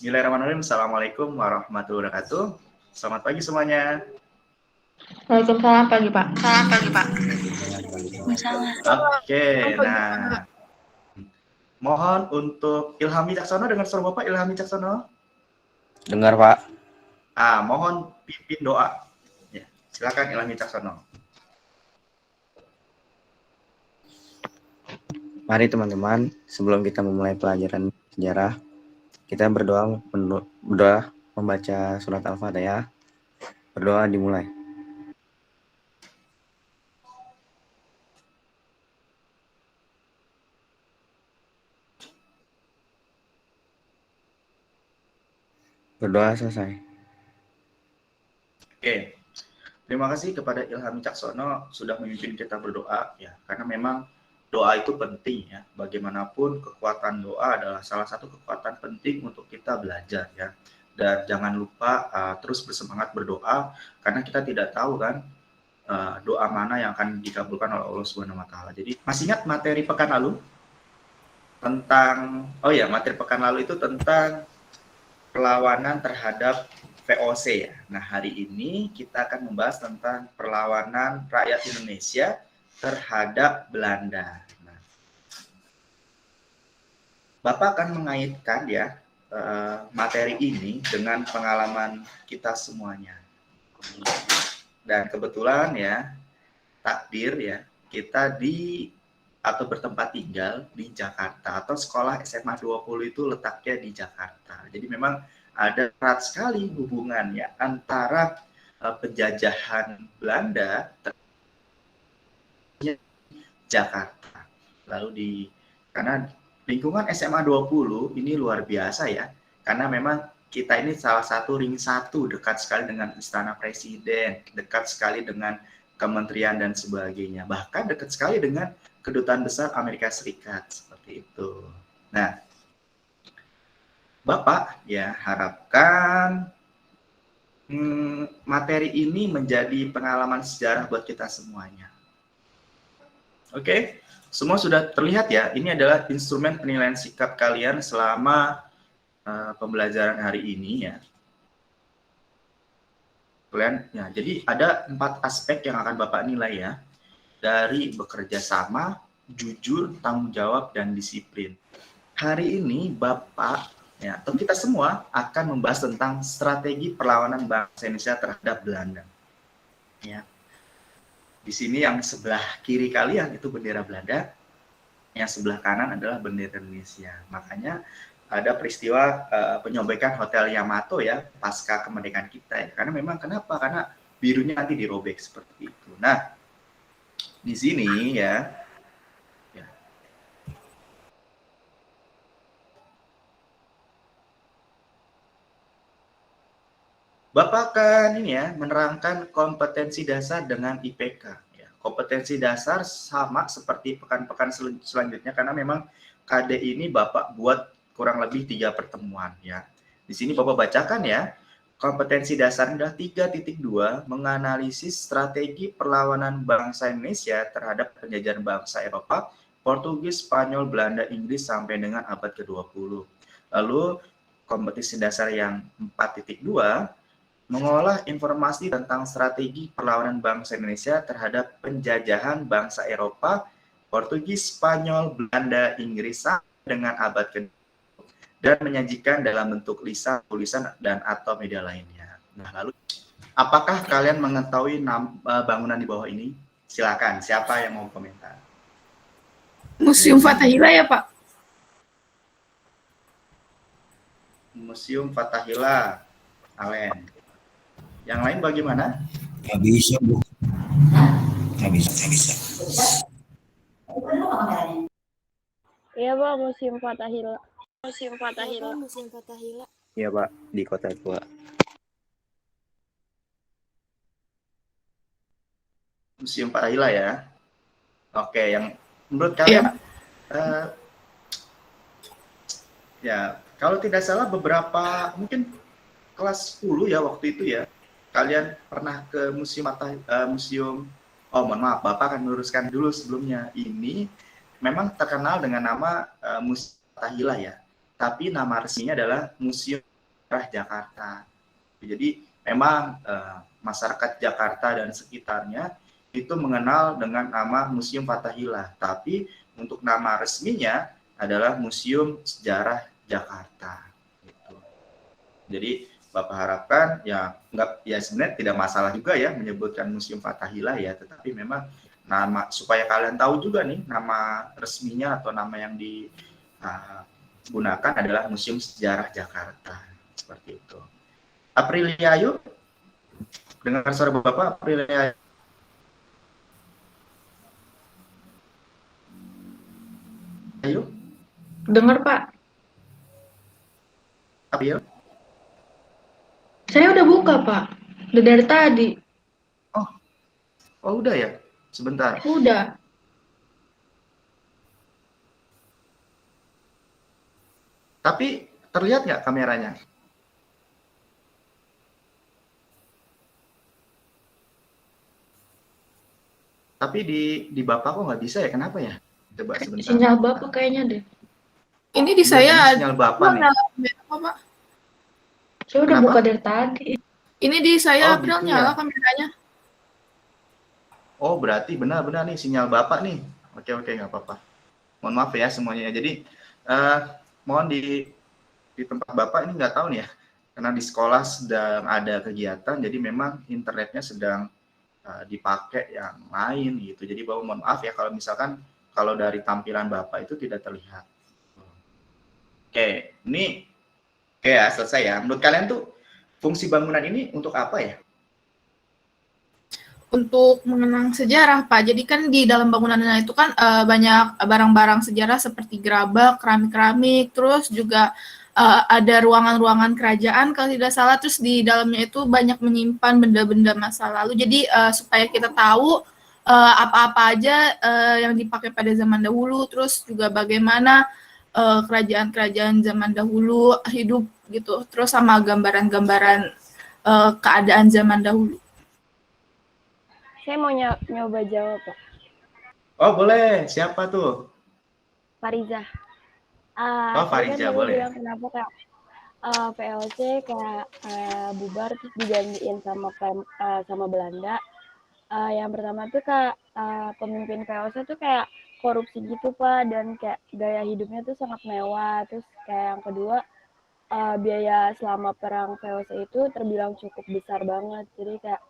Bismillahirrahmanirrahim. Assalamualaikum warahmatullahi wabarakatuh. Selamat pagi semuanya. Waalaikumsalam pagi Pak. Oke, nah mohon untuk Ilhami Caksono, dengar suara Bapak Ilhami Caksono? Dengar Pak. Mohon pimpin doa. Ya, silakan Ilhami Caksono. Mari teman-teman, sebelum kita memulai pelajaran sejarah, kita berdoa membaca surat Al-Fatihah. Berdoa dimulai. Berdoa selesai. Oke. Terima kasih kepada Ilhami Caksono sudah memimpin kita berdoa ya, karena memang doa itu penting ya. Bagaimanapun kekuatan doa adalah salah satu kekuatan penting untuk kita belajar ya. Dan jangan lupa terus bersemangat berdoa karena kita tidak tahu kan doa mana yang akan dikabulkan oleh Allah Subhanahu wa taala. Jadi masih ingat materi pekan lalu tentang materi pekan lalu itu tentang perlawanan terhadap VOC ya. Nah, hari ini kita akan membahas tentang perlawanan rakyat Indonesia terhadap Belanda. Nah, Bapak akan mengaitkan ya materi ini dengan pengalaman kita semuanya. Dan kebetulan ya, takdir ya, kita bertempat tinggal di Jakarta, atau sekolah SMA 20 itu letaknya di Jakarta. Jadi memang ada erat sekali hubungannya antara penjajahan Belanda Jakarta. Lalu karena lingkungan SMA 20 ini luar biasa ya, karena memang kita ini salah satu ring 1, dekat sekali dengan Istana Presiden, dekat sekali dengan kementerian dan sebagainya, bahkan dekat sekali dengan Kedutaan Besar Amerika Serikat, seperti itu. Nah, Bapak ya harapkan materi ini menjadi pengalaman sejarah buat kita semuanya. Oke, semua sudah terlihat ya, ini adalah instrumen penilaian sikap kalian selama pembelajaran hari ini ya. Ya, jadi ada 4 aspek yang akan Bapak nilai ya, dari bekerja sama, jujur, tanggung jawab, dan disiplin. Hari ini Bapak ya, atau kita semua akan membahas tentang strategi perlawanan bangsa Indonesia terhadap Belanda. Ya. Di sini yang sebelah kiri kalian itu bendera Belanda, yang sebelah kanan adalah bendera Indonesia. Makanya ada peristiwa penyobekan Hotel Yamato ya pasca kemerdekaan kita ya. Karena memang kenapa? Karena birunya nanti dirobek seperti itu. Nah, di sini ya. Bapak akan menerangkan kompetensi dasar dengan IPK. Ya. Kompetensi dasar sama seperti pekan-pekan selanjutnya karena memang KD ini Bapak buat kurang lebih 3 pertemuan ya. Di sini Bapak bacakan ya. Kompetensi dasar adalah 3.2 menganalisis strategi perlawanan bangsa Indonesia terhadap penjajahan bangsa Eropa, Portugis, Spanyol, Belanda, Inggris sampai dengan abad ke-20. Lalu kompetensi dasar yang 4.2 mengolah informasi tentang strategi perlawanan bangsa Indonesia terhadap penjajahan bangsa Eropa, Portugis, Spanyol, Belanda, Inggris sampai dengan abad ke-20 dan menyajikan dalam bentuk lisan, tulisan, dan atau media lainnya. Nah, lalu apakah kalian mengetahui bangunan di bawah ini? Silakan, siapa yang mau komentar? Museum Fathahillah ya Pak? Museum Fathahillah, Alen. Yang lain bagaimana? Nggak bisa, Bu. Nggak bisa. Iya Pak, Museum Fathahillah. Iya Pak, di Kota Tua. Museum Fathahillah ya. Oke, yang menurut kalian ya, kalau tidak salah beberapa mungkin kelas 10 ya waktu itu ya. Kalian pernah ke mohon maaf, Bapak akan meluruskan dulu sebelumnya. Ini memang terkenal dengan nama Museum Fathahillah ya. Tapi nama resminya adalah Museum Jakarta. Jadi memang masyarakat Jakarta dan sekitarnya itu mengenal dengan nama Museum Fathahillah, tapi untuk nama resminya adalah Museum Sejarah Jakarta. Gitu. Jadi Bapak harapkan ya sebenarnya tidak masalah juga ya menyebutkan Museum Fathahillah ya, tetapi memang nama supaya kalian tahu juga nih nama resminya atau nama yang digunakan adalah Museum Sejarah Jakarta. Seperti itu. Aprilia, yuk. Dengar suara Bapak, Aprilia. Ayo. Dengar, Pak. April. Saya udah buka, Pak. Udah dari tadi. Oh, udah ya? Sebentar. Udah. Tapi terlihat nggak kameranya? Tapi di Bapak kok nggak bisa ya? Kenapa ya? Coba sebentar. Sinyal Bapak kayaknya deh. Ini di saya Sinyal Bapak nih. apa, Pak? Saya udah Kenapa? buka dari tadi. Ini di saya Oh, April gitu nyala ya. kameranya. Oh, berarti benar-benar nih sinyal Bapak nih. Oke, nggak apa-apa. Mohon maaf ya semuanya. Jadi, mohon di tempat Bapak ini nggak tahu nih ya. Karena di sekolah sedang ada kegiatan, jadi memang internetnya sedang dipakai yang lain gitu. Jadi Bapak mohon maaf ya kalau misalkan kalau dari tampilan Bapak itu tidak terlihat. Oke, ini ya selesai ya. Menurut kalian tuh fungsi bangunan ini untuk apa ya? Untuk mengenang sejarah, Pak. Jadi kan di dalam bangunannya itu kan banyak barang-barang sejarah seperti gerabak, keramik-keramik, terus juga ada ruangan-ruangan kerajaan kalau tidak salah, terus di dalamnya itu banyak menyimpan benda-benda masa lalu. Jadi supaya kita tahu apa-apa aja yang dipakai pada zaman dahulu, terus juga bagaimana kerajaan-kerajaan zaman dahulu hidup gitu, terus sama gambaran-gambaran keadaan zaman dahulu. Saya mau nyoba jawab, Pak. Oh, boleh. Siapa tuh? Fariza. Oh, Tadi Fariza, kan boleh. bilang kenapa kayak PLC kayak bubar terus digantiin sama Belanda. Yang pertama tuh kayak pemimpin PLC tuh kayak korupsi gitu, Pak, dan kayak gaya hidupnya tuh sangat mewah. Terus kayak yang kedua biaya selama perang PLC itu terbilang cukup besar banget. Jadi kayak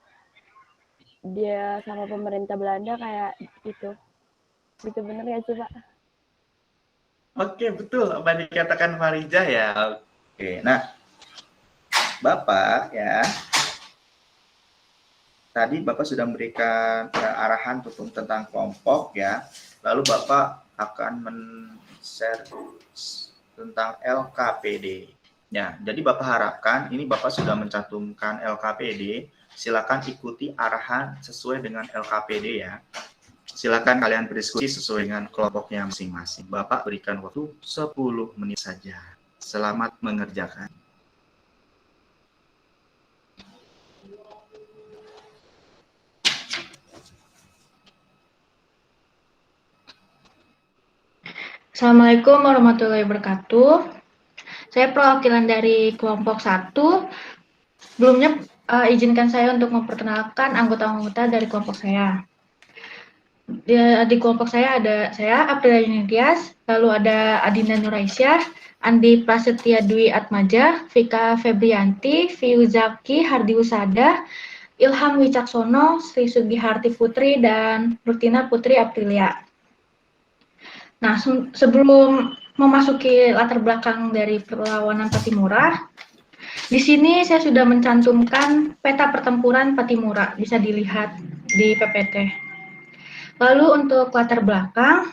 dia sama pemerintah Belanda kayak gitu. Gitu bener ya sih, Pak? Oke, betul apa yang dikatakan Fariza ya. Oke, nah Bapak ya, tadi Bapak sudah memberikan arahan tentang kelompok ya. Lalu Bapak akan men-share tentang LKPD. Ya, jadi Bapak harapkan ini Bapak sudah mencantumkan LKPD. Silakan ikuti arahan sesuai dengan LKPD ya. Silakan kalian berdiskusi sesuai dengan kelompoknya masing-masing. Bapak berikan waktu 10 menit saja. Selamat mengerjakan. Assalamualaikum warahmatullahi wabarakatuh. Saya perwakilan dari kelompok 1. Sebelumnya izinkan saya untuk memperkenalkan anggota-anggota dari kelompok saya. Di kelompok saya ada saya, Aprilia Yunidias, lalu ada Adinda Nuraisyah, Andi Prasetya Dwi Atmaja, Vika Febrianti, Fiuzaki Hardi Usada, Ilham Wicaksono, Sri Sugiharti Putri, dan Rutina Putri Aprilia. Nah, sebelum memasuki latar belakang dari perlawanan Patimura, di sini saya sudah mencantumkan peta pertempuran Patimura, bisa dilihat di PPT. Lalu untuk latar belakang,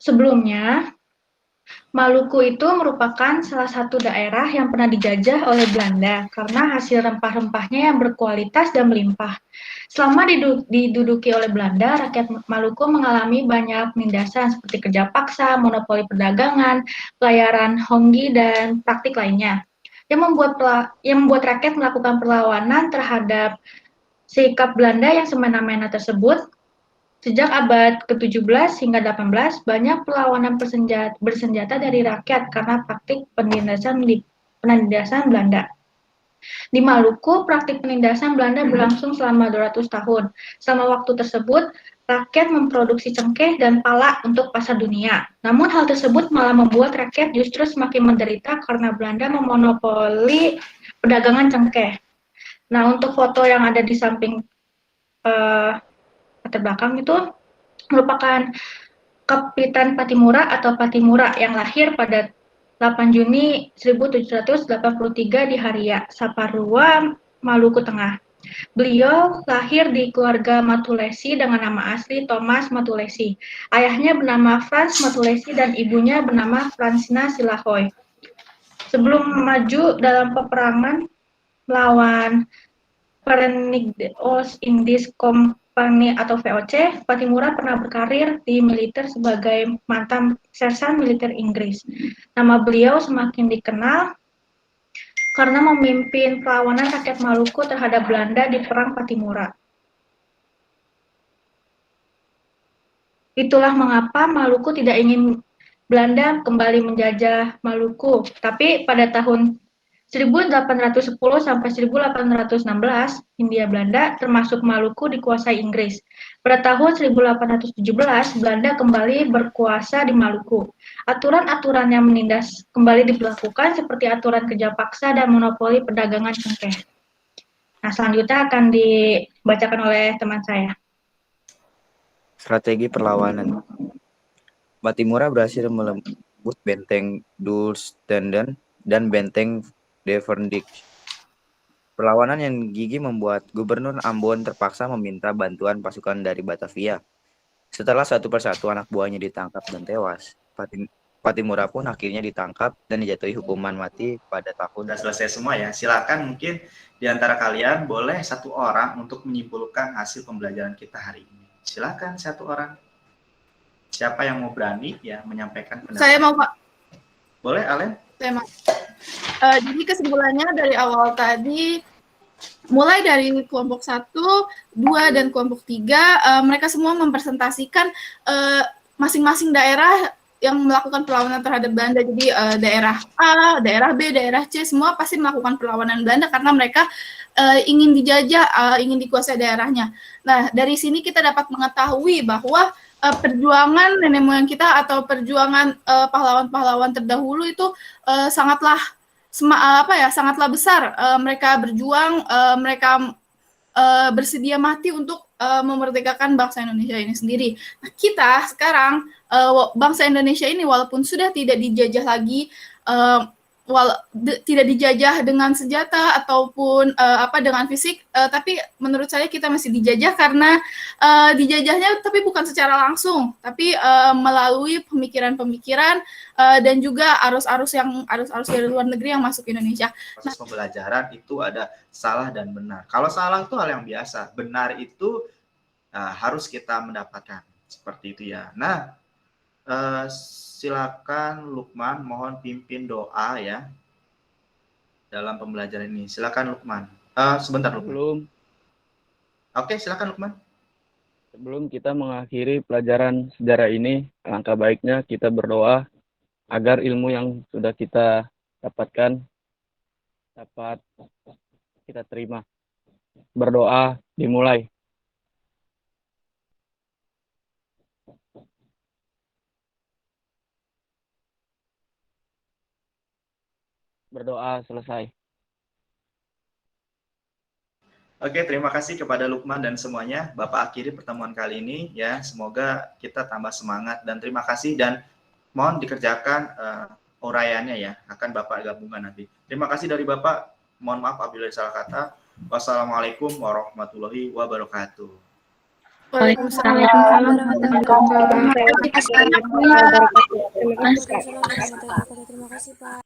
sebelumnya Maluku itu merupakan salah satu daerah yang pernah dijajah oleh Belanda karena hasil rempah-rempahnya yang berkualitas dan melimpah. Selama diduduki oleh Belanda, rakyat Maluku mengalami banyak penindasan seperti kerja paksa, monopoli perdagangan, pelayaran honggi, dan praktik lainnya yang membuat rakyat melakukan perlawanan terhadap sikap Belanda yang semena-mena tersebut. Sejak abad ke-17 hingga 18, banyak perlawanan bersenjata dari rakyat karena praktik penindasan Belanda. Di Maluku, praktik penindasan Belanda berlangsung selama 200 tahun. Selama waktu tersebut, rakyat memproduksi cengkeh dan pala untuk pasar dunia. Namun hal tersebut malah membuat rakyat justru semakin menderita karena Belanda memonopoli perdagangan cengkeh. Nah, untuk foto yang ada di samping latar belakang itu merupakan Kapitan Patimura atau Patimura yang lahir pada 8 Juni 1783 di Haria, Saparua, Maluku Tengah. Beliau lahir di keluarga Matulesi dengan nama asli Thomas Matulesi. Ayahnya bernama Frans Matulesi dan ibunya bernama Fransina Silahoy. Sebelum maju dalam peperangan melawan Verenigde Oost-Indies Company atau VOC, Patimura pernah berkarir di militer sebagai mantan sersan militer Inggris. Nama beliau semakin dikenal karena memimpin perlawanan rakyat Maluku terhadap Belanda di Perang Patimura. Itulah mengapa Maluku tidak ingin Belanda kembali menjajah Maluku. Tapi pada tahun 1810 sampai 1816, Hindia Belanda termasuk Maluku dikuasai Inggris. Pada tahun 1817, Belanda kembali berkuasa di Maluku. Aturan-aturan yang menindas kembali diberlakukan seperti aturan kerja paksa dan monopoli perdagangan cengkeh. Nah, selanjutnya akan dibacakan oleh teman saya. Strategi perlawanan. Patimura berhasil melembus benteng Dulstenden dan benteng Deverdijk. Perlawanan yang gigih membuat Gubernur Ambon terpaksa meminta bantuan pasukan dari Batavia. Setelah satu persatu anak buahnya ditangkap dan tewas, Patimura pun akhirnya ditangkap dan dijatuhi hukuman mati pada tahun. Sudah selesai semua ya. Silakan mungkin di antara kalian boleh satu orang untuk menyimpulkan hasil pembelajaran kita hari ini. Silakan satu orang. Siapa yang mau berani ya menyampaikan pendapat? Saya mau, Pak. Boleh, Alen? Saya mau. Jadi kesimpulannya dari awal tadi, mulai dari kelompok 1, 2, dan kelompok 3, mereka semua mempresentasikan masing-masing daerah yang melakukan perlawanan terhadap Belanda. Jadi daerah A, daerah B, daerah C, semua pasti melakukan perlawanan Belanda karena mereka ingin dijajah, ingin dikuasai daerahnya. Nah, dari sini kita dapat mengetahui bahwa perjuangan nenek moyang kita atau perjuangan pahlawan-pahlawan terdahulu itu sangatlah sangatlah besar. Mereka berjuang, mereka bersedia mati untuk memerdekakan bangsa Indonesia ini sendiri. Nah, kita sekarang bangsa Indonesia ini walaupun sudah tidak dijajah lagi, tidak dijajah dengan senjata ataupun dengan fisik, tapi menurut saya kita masih dijajah karena dijajahnya tapi bukan secara langsung, tapi melalui pemikiran-pemikiran dan juga arus-arus dari luar negeri yang masuk Indonesia. Proses pembelajaran itu ada salah dan benar. Kalau salah itu hal yang biasa, benar itu harus kita mendapatkan seperti itu ya. Nah, silakan Lukman, mohon pimpin doa ya dalam pembelajaran ini. Silakan Lukman. Sebentar Lukman. Oke, silakan Lukman. Sebelum kita mengakhiri pelajaran sejarah ini, alangkah baiknya kita berdoa agar ilmu yang sudah kita dapatkan dapat kita terima. Berdoa dimulai. Berdoa selesai. Oke, terima kasih kepada Lukman dan semuanya. Bapak akhiri pertemuan kali ini ya. Semoga kita tambah semangat dan terima kasih dan mohon dikerjakan uraiannya ya. Akan Bapak gabungkan nanti. Terima kasih dari Bapak. Mohon maaf apabila salah kata. Wassalamualaikum warahmatullahi wabarakatuh. Waalaikumsalam. Terima kasih Pak.